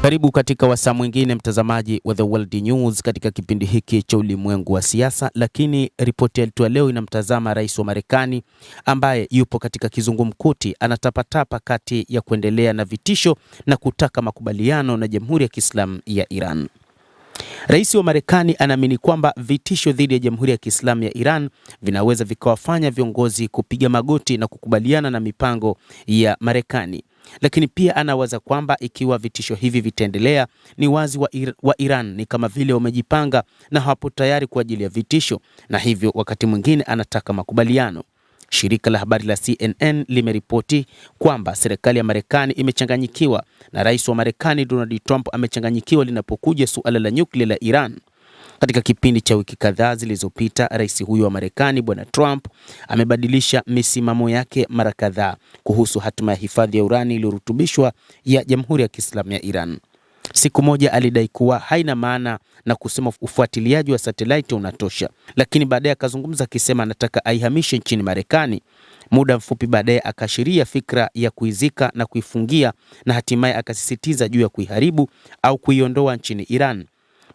Karibu katika wasaa mwingine mtazamaji wa The World News katika kipindi hiki cha ulimwengu wa siasa, lakini ripoti yetu leo inamtazama rais wa Marekani ambaye yupo katika kizungumkuti, anatapatapa kati ya kuendelea na vitisho na kutaka makubaliano na Jamhuri ya Kiislamu ya Iran. Rais wa Marekani anaamini kwamba vitisho dhidi ya Jamhuri ya Kiislamu ya Iran vinaweza vikawafanya viongozi kupiga magoti na kukubaliana na mipango ya Marekani. Lakini pia anawaza kwamba ikiwa vitisho hivi vitaendelea, ni wazi wa Iran ni kama vile wamejipanga na hawapo tayari kwa ajili ya vitisho, na hivyo wakati mwingine anataka makubaliano. Shirika la habari la CNN limeripoti kwamba serikali ya Marekani imechanganyikiwa na rais wa Marekani Donald Trump amechanganyikiwa linapokuja suala la nyuklia la Iran. Katika kipindi cha wiki kadhaa zilizopita, rais huyo wa Marekani Bwana Trump amebadilisha misimamo yake mara kadhaa kuhusu hatima ya hifadhi ya urani iliyorutubishwa ya Jamhuri ya Kiislamu ya Iran. Siku moja alidai kuwa haina maana na kusema ufuatiliaji wa satellite unatosha, lakini baadaye akazungumza akisema anataka aihamishe nchini Marekani. Muda mfupi baadaye akashiria fikra ya kuizika na kuifungia, na hatimaye akasisitiza juu ya kuiharibu au kuiondoa nchini Iran.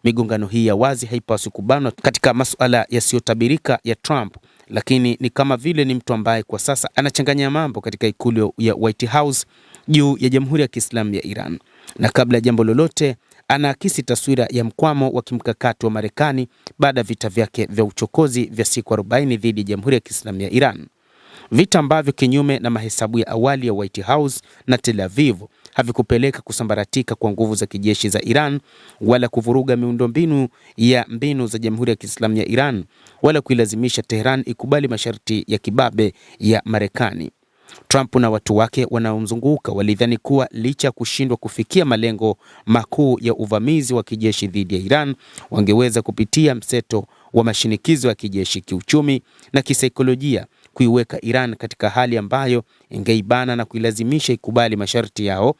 Migongano hii ya wazi haipaswi kubanwa katika masuala yasiyotabirika ya Trump, lakini ni kama vile ni mtu ambaye kwa sasa anachanganya mambo katika ikulu ya White House juu ya Jamhuri ya Kiislamu ya Iran. Na kabla ya jambo lolote, anaakisi taswira ya mkwamo wa kimkakati wa Marekani baada ya vita vyake vya uchokozi vya siku 40 dhidi ya Jamhuri ya Kiislamu ya Iran. Vita ambavyo kinyume na mahesabu ya awali ya White House na Tel Aviv havikupeleka kusambaratika kwa nguvu za kijeshi za Iran, wala kuvuruga miundombinu za Jamhuri ya Kiislamu ya Iran, wala kuilazimisha Tehran ikubali masharti ya kibabe ya Marekani. Trump na watu wake wanaomzunguka walidhani kuwa licha ya kushindwa kufikia malengo makuu ya uvamizi wa kijeshi dhidi ya Iran, wangeweza kupitia mseto wa mashinikizo ya kijeshi, kiuchumi na kisaikolojia kuiweka Iran katika hali ambayo ingeibana na kuilazimisha ikubali masharti yao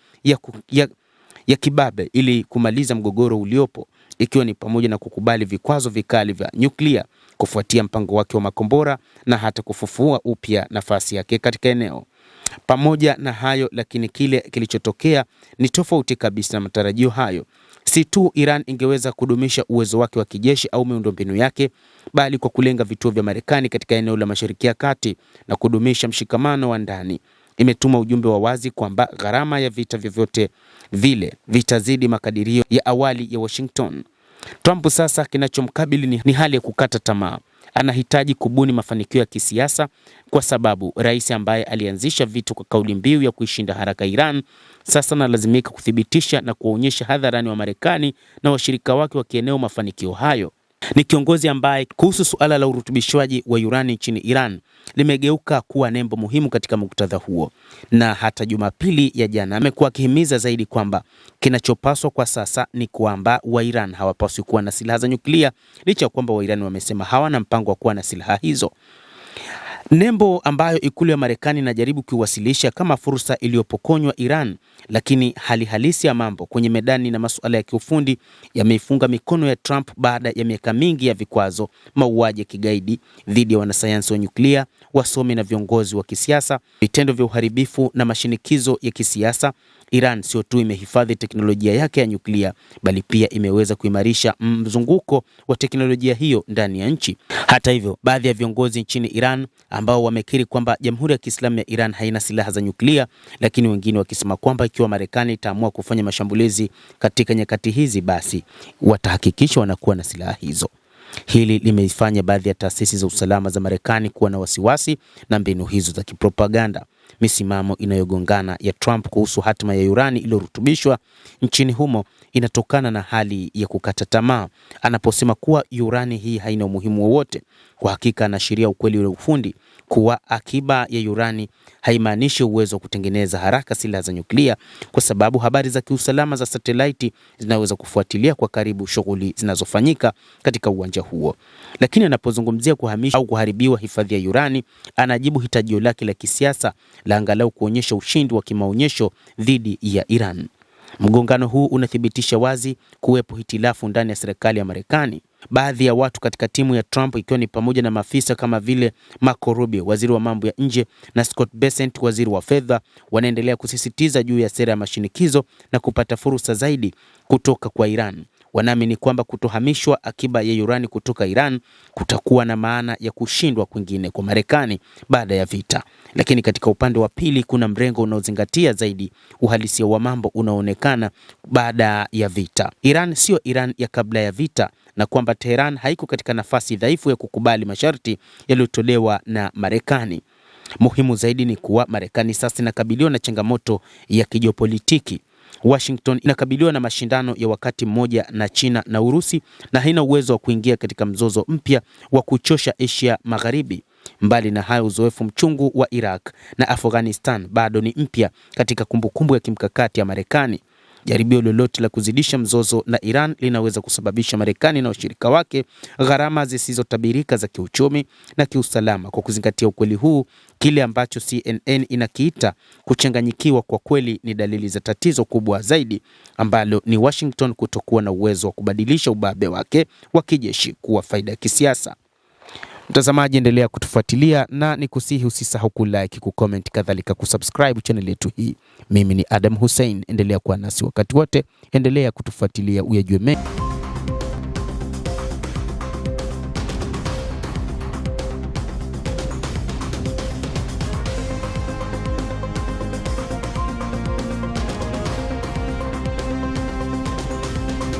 ya kibabe ili kumaliza mgogoro uliopo, ikiwa ni pamoja na kukubali vikwazo vikali vya nyuklia kufuatia mpango wake wa makombora na hata kufufua upya nafasi yake katika eneo. Pamoja na hayo, lakini kile kilichotokea ni tofauti kabisa na matarajio hayo. Si tu Iran ingeweza kudumisha uwezo wake wa kijeshi au miundombinu yake, bali kwa kulenga vituo vya Marekani katika eneo la Mashariki ya Kati na kudumisha mshikamano wa ndani, imetuma ujumbe wa wazi kwamba gharama ya vita vyovyote vile vitazidi makadirio ya awali ya Washington. Trump sasa kinachomkabili ni hali ya kukata tamaa. Anahitaji kubuni mafanikio ya kisiasa, kwa sababu rais ambaye alianzisha vitu kwa kauli mbiu ya kuishinda haraka Iran sasa analazimika kuthibitisha na kuonyesha hadharani wa Marekani na washirika wake wa kieneo mafanikio hayo. Ni kiongozi ambaye kuhusu suala la urutubishwaji wa urani nchini Iran limegeuka kuwa nembo muhimu katika muktadha huo, na hata Jumapili ya jana amekuwa akihimiza zaidi kwamba kinachopaswa kwa sasa ni kwamba wa Iran hawapaswi kuwa na silaha za nyuklia, licha ya kwamba wa Iran wamesema hawana mpango wa kuwa na silaha hizo. Nembo ambayo ikulu ya Marekani inajaribu kuiwasilisha kama fursa iliyopokonywa Iran, lakini hali halisi ya mambo kwenye medani na masuala ya kiufundi yameifunga mikono ya Trump baada ya miaka mingi ya vikwazo, mauaji ya kigaidi dhidi ya wanasayansi wa nyuklia, wasomi na viongozi wa kisiasa, vitendo vya uharibifu na mashinikizo ya kisiasa. Iran sio tu imehifadhi teknolojia yake ya nyuklia, bali pia imeweza kuimarisha mzunguko wa teknolojia hiyo ndani ya nchi. Hata hivyo, baadhi ya viongozi nchini Iran ambao wamekiri kwamba Jamhuri ya Kiislamu ya Iran haina silaha za nyuklia, lakini wengine wakisema kwamba ikiwa Marekani itaamua kufanya mashambulizi katika nyakati hizi, basi watahakikisha wanakuwa na silaha hizo. Hili limeifanya baadhi ya taasisi za usalama za Marekani kuwa na wasiwasi na mbinu hizo za kipropaganda. Misimamo inayogongana ya Trump kuhusu hatima ya urani iliyorutubishwa nchini humo inatokana na hali ya kukata tamaa. Anaposema kuwa urani hii haina umuhimu wowote, kwa hakika anaashiria ukweli wa ufundi kuwa akiba ya urani haimaanishi uwezo wa kutengeneza haraka silaha za nyuklia, kwa sababu habari za kiusalama za satellite zinaweza kufuatilia kwa karibu shughuli zinazofanyika katika uwanja huo. Lakini anapozungumzia kuhamisha au kuharibiwa hifadhi ya urani, anajibu hitajio lake la kisiasa la angalau kuonyesha ushindi wa kimaonyesho dhidi ya Iran. Mgongano huu unathibitisha wazi kuwepo hitilafu ndani ya serikali ya Marekani. Baadhi ya watu katika timu ya Trump, ikiwa ni pamoja na maafisa kama vile Marco Rubio, waziri wa mambo ya nje, na Scott Bessent, waziri wa fedha, wanaendelea kusisitiza juu ya sera ya mashinikizo na kupata fursa zaidi kutoka kwa Iran. Wanaamini kwamba kutohamishwa akiba ya urani kutoka Iran kutakuwa na maana ya kushindwa kwingine kwa Marekani baada ya vita. Lakini katika upande wa pili kuna mrengo unaozingatia zaidi uhalisia wa mambo unaoonekana baada ya vita. Iran sio Iran ya kabla ya vita, na kwamba Tehran haiko katika nafasi dhaifu ya kukubali masharti yaliyotolewa na Marekani. Muhimu zaidi ni kuwa Marekani sasa inakabiliwa na changamoto ya kijiopolitiki. Washington inakabiliwa na mashindano ya wakati mmoja na China na Urusi, na haina uwezo wa kuingia katika mzozo mpya wa kuchosha Asia Magharibi. Mbali na hayo, uzoefu mchungu wa Iraq na Afghanistan bado ni mpya katika kumbukumbu ya kimkakati ya Marekani. Jaribio lolote la kuzidisha mzozo na Iran linaweza kusababisha Marekani na washirika wake gharama zisizotabirika za kiuchumi na kiusalama. Kwa kuzingatia ukweli huu, kile ambacho CNN inakiita kuchanganyikiwa kwa kweli ni dalili za tatizo kubwa zaidi, ambalo ni Washington kutokuwa na uwezo wa kubadilisha ubabe wake wa kijeshi kuwa faida ya kisiasa. Mtazamaji, endelea kutufuatilia na nikusihi usisahau kulike, kucomment, kadhalika kusubscribe channel yetu hii. Mimi ni Adam Hussein, endelea kuwa nasi wakati wote, endelea kutufuatilia uyajue mengi.